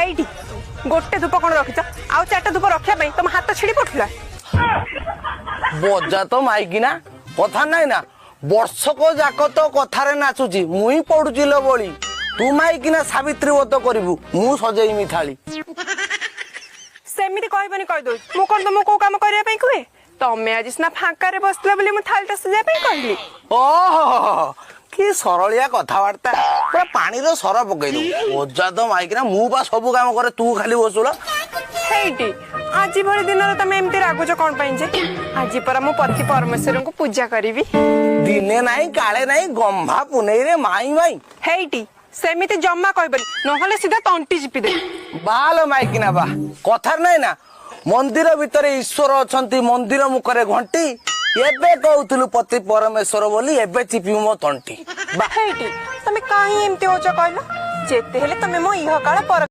ହେଇଟି गोटे धूप कौन रखिच आउ चारटा धूप रखिया तुम हाथ छिड़ी पड़ला बजा तो माइकिना कथा नाई ना वर्षक जाक तो कथारे नाचुची मुई पड़ुची लो बोली तू माइकिना सावित्री व्रत करिवु मु सजेइमी थाली सेमिति कहबनी कह दो मु कोन तुम को काम करिया पई कुए तमे आज सिना फांका रे बसला बोली मु थालटा सजा पई कहली ओहो कि सरलिया कथावार्ता पूरा पानी रो सर पकई दो बजा तो माइकिना मु बा सब काम करे तू खाली बसुला हेइटी आज भरी दिन रे तमे एमती रागुच कोन पई जे आज पर मु पति परमेश्वर को पूजा करिवि दिने नाही काले नाही गंभा पुनेई रे माई माई हेइटी सेमिति जम्मा कहबनी नहले सीधा तंटी चिपी दे बाल माइकिना बा कथार नाही ना मंदिर भितर ईश्वर अछंती मंदिर मुखरे घंटी एबे कहउतलु पति परमेश्वर बोली एबे चिपी मो तंटी हेइटी तमे काहे एमती होच कहलो जेते हेले तमे मो इह काळ पर